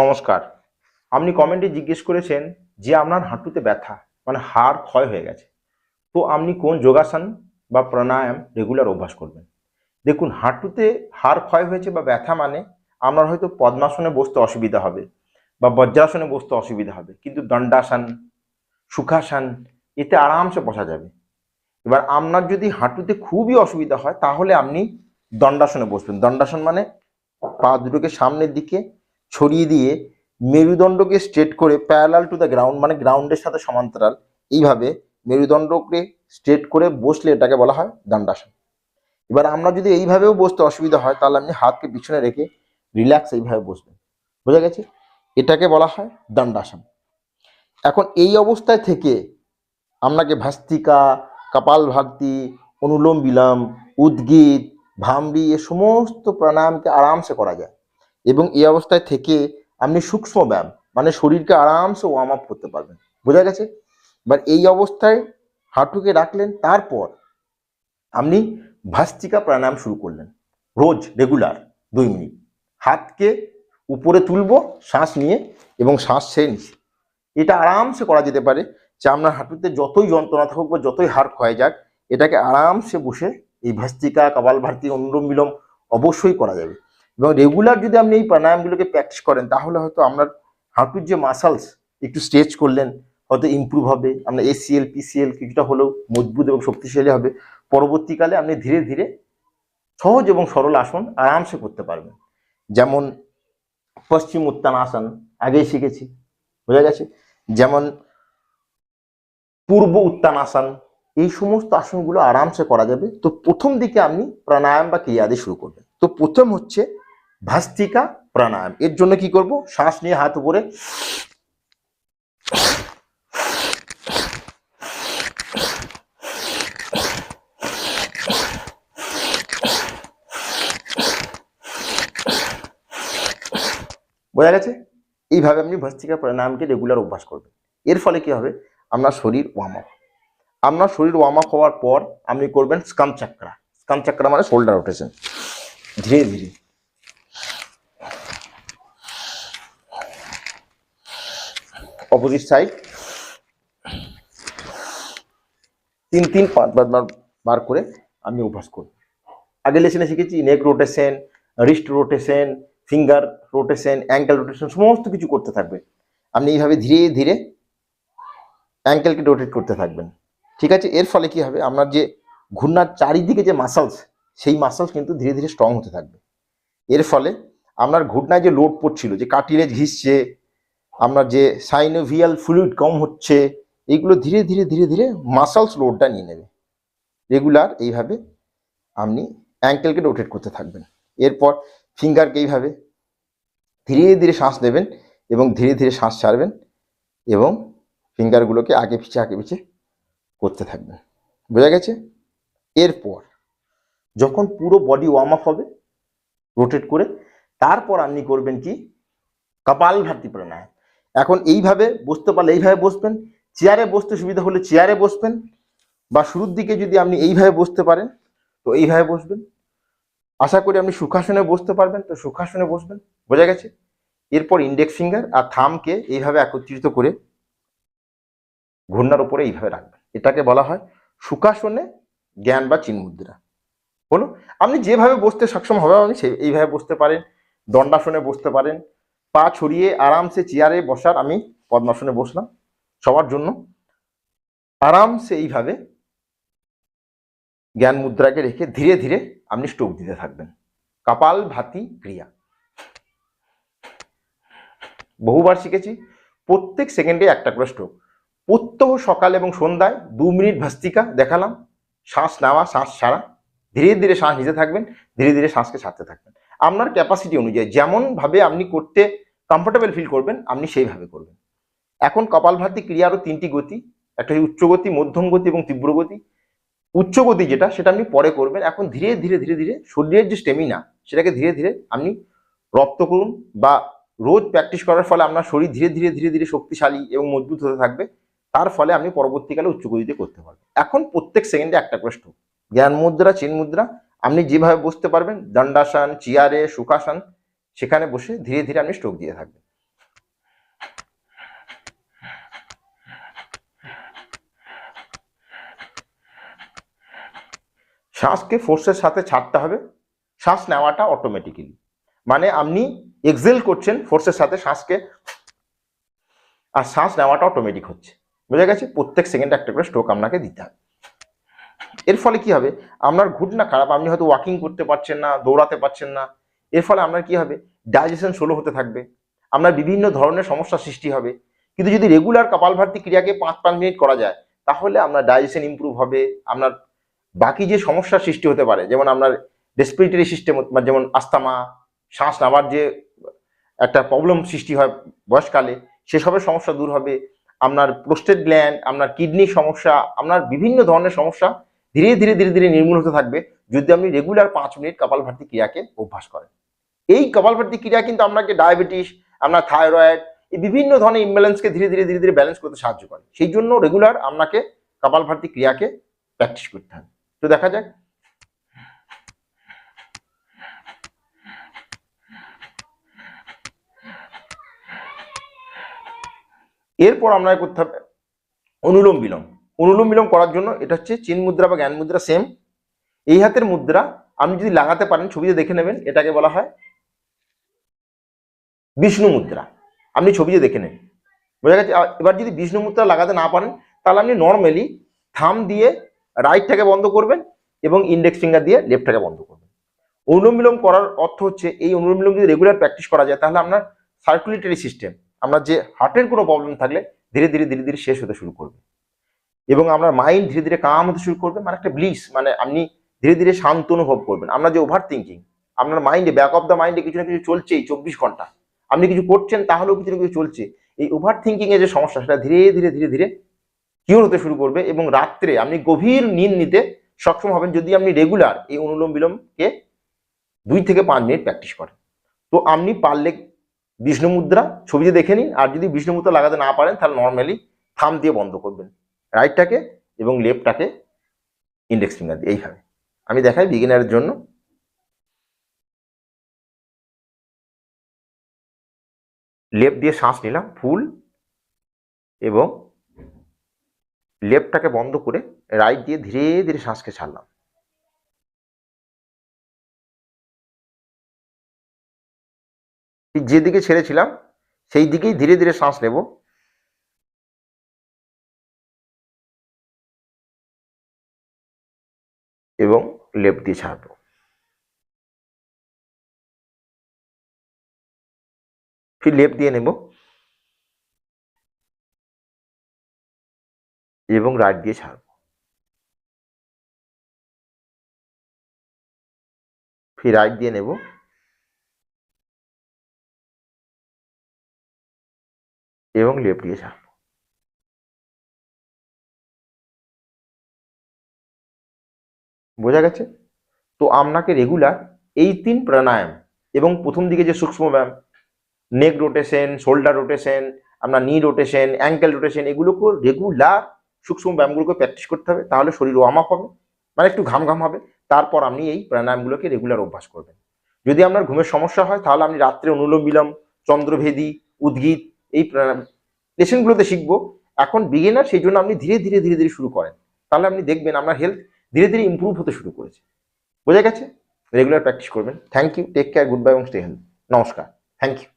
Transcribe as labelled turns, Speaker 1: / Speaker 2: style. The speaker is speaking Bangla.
Speaker 1: নমস্কার। আপনি কমেন্টে জিজ্ঞেস করেছেন যে আপনার হাঁটুতে ব্যথা মানে হাড় ক্ষয় হয়ে গেছে, তো আপনি কোন যোগাসন বা প্রাণায়াম রেগুলার অভ্যাস করবেন। দেখুন, হাঁটুতে হাড় ক্ষয় হয়েছে বা ব্যথা মানে আপনার হয়তো পদ্মাসনে বসতে অসুবিধা হবে বা বজ্রাসনে বসতে অসুবিধা হবে, কিন্তু দণ্ডাসন, সুখাসন এতে আরামসে বসা যাবে। এবার আপনার যদি হাঁটুতে খুবই অসুবিধা হয় তাহলে আপনি দণ্ডাসনে বসবেন। দণ্ডাসন মানে পা দুটোকে সামনের দিকে ছড়িয়ে দিয়ে মেরুদণ্ডকে স্ট্রেট করে প্যারালাল টু দ্য গ্রাউন্ড মানে গ্রাউন্ডের সাথে সমান্তরাল এইভাবে মেরুদণ্ডকে স্ট্রেট করে বসলে এটাকে বলা হয় দণ্ডাসন। এবার আমরা যদি এইভাবেও বসতে অসুবিধা হয় তাহলে আপনি হাতকে পিছনে রেখে রিল্যাক্স এইভাবে বসবেন। বোঝা গেছে? এটাকে বলা হয় দণ্ডাসন। এখন এই অবস্থায় থেকে আপনাকে ভাস্ত্রিকা, কপালভাতি, অনুলোম বিলোম, উদ্গীত, ভামরি এ সমস্ত প্রাণায়ামকে আরামসে করা যায়। এবং এই অবস্থায় থেকে আপনি সূক্ষ্ম ব্যায়াম মানে শরীরকে আরামসে ওয়ার্ম আপ করতে পারবেন। বোঝা গেছে? এবার এই অবস্থায় হাঁটুকে রাখলেন, তারপর আপনি ভাস্ত্রিকা প্রাণায়াম শুরু করলেন রোজ রেগুলার 2 মিনিট। হাতকে উপরে তুলবো শ্বাস নিয়ে এবং শ্বাস ছেড়ে নিচ্ছি। এটা আরামসে করা যেতে পারে যে আপনার হাঁটুতে যতই যন্ত্রণা থাকুক বা যতই হাড় ক্ষয় যাক, এটাকে আরামসে বসে এই ভস্ত্রিকা, কপালভাতি, অনুলোম বিলোম অবশ্যই করা যাবে। এবং রেগুলার যদি আপনি এই প্রাণায়ামগুলোকে প্র্যাকটিস করেন তাহলে হয়তো আপনার হাঁটুর যে মাসলস একটু স্ট্রেচ করলেন, হয়তো ইমপ্রুভ হবে, আপনার এসিএল পিসিএল কিছুটা হলেও মজবুত এবং শক্তিশালী হবে। পরবর্তীকালে আপনি ধীরে ধীরে সহজ এবং সরল আসন আরামসে করতে পারবেন। যেমন পশ্চিম উত্তানাসন আগেই শিখেছি, বোঝা গেছে? যেমন পূর্ব উত্তানাসন, এই সমস্ত আসনগুলো আরামসে করা যাবে। তো প্রথম দিকে আপনি প্রাণায়াম বা ক্রিয়া দিয়ে শুরু করবেন। তো প্রথম হচ্ছে ভাস্ত্রিকা প্রাণায়াম। এর জন্য কি করব? শ্বাস নিয়ে হাত উপরে, বোঝা গেছে? এইভাবে আপনি ভস্ত্রিকা প্রাণায়ামকে রেগুলার অভ্যাস করবেন। এর ফলে কি হবে? আপনার শরীর ওয়ার্ম আপ। আপনার শরীর ওয়ার্ম আপ হওয়ার পর আপনি করবেন স্কাম চাকরা। স্কাম চাকরা মানে শোল্ডার রোটেশন। ধীরে ধীরে অপোজিট সাইড 3-5 বার করে আমি অভ্যাস করব। আগে লেসনে শিখেছি neck rotation, wrist rotation, finger rotation, ankle rotation, সমস্ত কিছু করতে থাকবে। আপনি এইভাবে ধীরে ধীরে অ্যাঙ্কেলকে রোটেট করতে থাকবেন। ঠিক আছে? এর ফলে কি হবে? আপনার যে ঘূর্ণার চারিদিকে যে মাসলস, সেই মাসলস কিন্তু ধীরে ধীরে স্ট্রং হতে থাকবে। এর ফলে আপনার ঘূর্ণায় যে লোড পড়ছিল, যে কার্টিলেজ ঘিসছে, আপনার যে সাইনোভিয়াল ফ্লুইড কম হচ্ছে, এইগুলো ধীরে ধীরে ধীরে ধীরে মাসলস লোডটা নিয়ে নেবে। রেগুলার এইভাবে আপনি অ্যাঙ্কেলকে রোটেট করতে থাকবেন। এরপর ফিঙ্গারকে এইভাবে ধীরে ধীরে শ্বাস নেবেন এবং ধীরে ধীরে শ্বাস ছাড়বেন এবং ফিঙ্গারগুলোকে আগে পিছে করতে থাকবেন। বোঝা গেছে? এরপর যখন পুরো বডি ওয়ার্ম আপ হবে রোটেট করে, তারপর আপনি করবেন কি? কপালভাতি প্রাণায়াম। এখন এইভাবে বসতে পারলে এইভাবে বসবেন, চেয়ারে বসতে সুবিধা হলে চেয়ারে বসবেন, বা শুরুর দিকে যদি আপনি এইভাবে বসতে পারেন তো এইভাবে বসবেন। আশা করি আপনি সুখাসনে বসতে পারবেন তো সুখাসনে বসবেন। বোঝা গেছে? এরপর ইন্ডেক্স ফিঙ্গার আর থামকে এইভাবে একত্রিত করে ঘূর্ণার উপরে এইভাবে রাখবেন। এটাকে বলা হয় সুখাসনে জ্ঞান বা চিন্মুদ্রা। হলো? আপনি যেভাবে বসতে সক্ষম হবে আপনি এইভাবে বসতে পারেন, দণ্ডাসনে বসতে পারেন, পা ছড়িয়ে আরামসে চেয়ারে বসার, আমি পদ্মাসনে বসলাম সবার জন্য। আরামসে এইভাবে জ্ঞান মুদ্রাকে রেখে ধীরে ধীরে আপনি স্ট্রোক দিতে থাকবেন। কপালভাতি ক্রিয়া বহুবার শিখেছি। প্রত্যেক সেকেন্ডে একটা করে স্ট্রোক। প্রত্যহ সকাল এবং সন্ধ্যায় 2 মিনিট ভস্ত্রিকা দেখালাম, শ্বাস নেওয়া শ্বাস ছাড়া, ধীরে ধীরে শ্বাস নিতে থাকবেন, ধীরে ধীরে শ্বাসকে ছাড়তে থাকবেন। আপনার ক্যাপাসিটি অনুযায়ী যেমন ভাবে আপনি করতে কমফোর্টেবল ফিল করবেন আপনি সেইভাবে করবেন। এখন কপালভাতি ক্রিয়ারও 3টি গতি, একটা হচ্ছে উচ্চ গতি, মধ্যম গতি এবং তীব্র গতি। উচ্চ গতি যেটা, সেটা আপনি পরে করবেন। এখন ধীরে ধীরে ধীরে ধীরে শরীরের যে স্টেমিনা সেটাকে ধীরে ধীরে আপনি রপ্ত করুন, বা রোজ প্র্যাকটিস করার ফলে আপনার শরীর ধীরে ধীরে ধীরে ধীরে শক্তিশালী এবং মজবুত হতে থাকবে। তার ফলে আপনি পরবর্তীকালে উচ্চ গতিতে করতে পারবেন। এখন প্রত্যেক সেকেন্ডে একটা করে স্ট্রোক। জ্ঞান মুদ্রা, চিন মুদ্রা, আপনি যেভাবে বসতে পারবেন, দণ্ডাসন, চেয়ারে, সুখাসন, সেখানে বসে ধীরে ধীরে আপনি স্ট্রোক দিয়ে থাকবেন। শ্বাসকে ফোর্সের সাথে ছাড়তে হবে, শ্বাস নেওয়াটা অটোমেটিক্যালি, মানে আপনি এক্সেল করছেন ফোর্সের সাথে শ্বাসকে, আর শ্বাস নেওয়াটা অটোমেটিক হচ্ছে। বোঝা গেছে? প্রত্যেক সেকেন্ডে একটা করে স্ট্রোক আপনাকে দিতে হবে। এর ফলে কি হবে, আপনার ঘুটনা খারাপ, আপনি হয়তো ওয়াকিং করতে পারছেন না, দৌড়াতে পারছেন না, এর ফলে আপনার কি হবে, ডাইজেশন স্লো হতে থাকবে, আপনার বিভিন্ন ধরনের সমস্যার সৃষ্টি হবে। কিন্তু যদি রেগুলার কপালভাতি ক্রিয়াকে 5 মিনিট করা যায়, তাহলে আপনার ডাইজেশন ইমপ্রুভ হবে, আপনার বাকি যে সমস্যার সৃষ্টি হতে পারে, যেমন আপনার রেসপিরেটরি সিস্টেম, যেমন আস্থামা, শ্বাস নেওয়ার যে একটা প্রবলেম সৃষ্টি হয় বয়সকালে, সেসবের সমস্যা দূর হবে, আপনার প্রোস্টেট গ্ল্যান্ড, আপনার কিডনির সমস্যা, আপনার বিভিন্ন ধরনের সমস্যা ধীরে ধীরে ধীরে ধীরে নির্মূল হতে থাকবে যদি আপনি রেগুলার 5 মিনিট কপালভাতি ক্রিয়াকে অভ্যাস করেন। এই কপালভাতি ক্রিয়া কিন্তু আপনাকে ডায়াবেটিস, আপনার থাইরয়েড, এই বিভিন্ন ধরনের ইমব্যালেন্সকে ধীরে ধীরে ধীরে ধীরে ব্যালেন্স করতে সাহায্য করে। সেই জন্য রেগুলার আপনাকে কপালভাতি ক্রিয়াকে প্র্যাকটিস করতে হবে। তো দেখা যাক। এরপর আপনাকে করতে হবে অনুলোম বিলোম। অনুলোম বিলোম করার জন্য এটা হচ্ছে চিন মুদ্রা বা জ্ঞান মুদ্রা, সেম। এই হাতের মুদ্রা আপনি যদি লাগাতে পারেন, ছবিতে দেখে নেবেন, এটাকে বলা হয় বিষ্ণু মুদ্রা। আপনি ছবিতে দেখে নেন, বোঝা গেছে? এবার যদি বিষ্ণু মুদ্রা লাগাতে না পারেন, তাহলে আপনি নর্মালি থাম দিয়ে রাইটটাকে বন্ধ করবেন এবং ইন্ডেক্স ফিঙ্গার দিয়ে লেফটটাকে বন্ধ করবেন। অনুলোম বিলোম করার অর্থ হচ্ছে, এই অনুলোম বিলোম যদি রেগুলার প্র্যাকটিস করা যায়, তাহলে আপনার সার্কুলেটরি সিস্টেম, আপনার যে হার্টের কোনো প্রবলেম থাকলে ধীরে ধীরে ধীরে ধীরে শেষ হতে শুরু করবে, এবং আপনার মাইন্ড ধীরে ধীরে কাম হতে শুরু করবে, মানে একটা ব্লিস, মানে আপনি ধীরে ধীরে শান্ত অনুভব করবেন। আপনার যে ওভার থিঙ্কিং, আপনার মাইন্ডে, ব্যাক অফ দ্য মাইন্ডে কিছু না কিছু চলছেই 24 ঘন্টা, আপনি কিছু করছেন তাহলেও কিছু না কিছু চলছে, এই ওভার থিঙ্কিং এর যে সমস্যা, সেটা ধীরে ধীরে ধীরে ধীরে কিওর হতে শুরু করবে, এবং রাত্রে আপনি গভীর নিদ নিতে সক্ষম হবেন যদি আপনি রেগুলার এই অনুলোম বিলোমকে 2 থেকে 5 মিনিট প্র্যাকটিস করেন। তো আপনি পারলে বিষ্ণু মুদ্রা ছবিতে দেখে নিন, আর যদি বিষ্ণু মুদ্রা লাগাতে না পারেন, তাহলে নর্মালি থাম দিয়ে বন্ধ করবেন রাইটটাকে এবং লেফটটাকে ইন্ডেক্স ফিঙ্গার দিয়ে। এইভাবে আমি দেখাই বিগিনারের জন্য। লেফট দিয়ে শ্বাস নিলাম ফুল, এবং লেফটটাকে বন্ধ করে রাইট দিয়ে ধীরে ধীরে শ্বাসকে ছাড়লাম। যেদিকে ছেড়েছিলাম সেই দিকেই ধীরে ধীরে শ্বাস নেব, এবং লেফট দিয়ে ছাড়বো। ফির লেফট দিয়ে নেব এবং রাইট দিয়ে ছাড়বো। ফির রাইট দিয়ে নেব এবং লেফট দিয়ে ছাড়বো। বোঝা গেছে? তো আপনাকে রেগুলার এই 3 প্রাণায়াম, এবং প্রথম দিকে যে সূক্ষ্ম ব্যায়াম, নেক রোটেশন, শোল্ডার রোটেশন, আপনার নি রোটেশন, অ্যাঙ্কেল রোটেশন, এগুলোকে রেগুলার সূক্ষ্ম ব্যায়ামগুলোকে প্র্যাকটিস করতে হবে, তাহলে শরীর ওয়ার্ম আপ হবে, মানে একটু ঘাম ঘাম হবে। তারপর আপনি এই প্রাণায়ামগুলোকে রেগুলার অভ্যাস করবেন। যদি আপনার ঘুমের সমস্যা হয়, তাহলে আপনি রাত্রে অনুলোম বিলোম, চন্দ্রভেদী, উদ্গীত, এই লেসনগুলোতে শিখবো। এখন বিগিনার, সেই জন্য আপনি ধীরে ধীরে ধীরে ধীরে শুরু করেন, তাহলে আপনি দেখবেন আপনার হেলথ ধীরে ধীরে ইমপ্রুভ হতে শুরু করেছে। বোঝা গেছে? রেগুলার প্র্যাকটিস করবেন। Thank you, take care, goodbye এবং স্টে হেলথ। নমস্কার, থ্যাংক ইউ।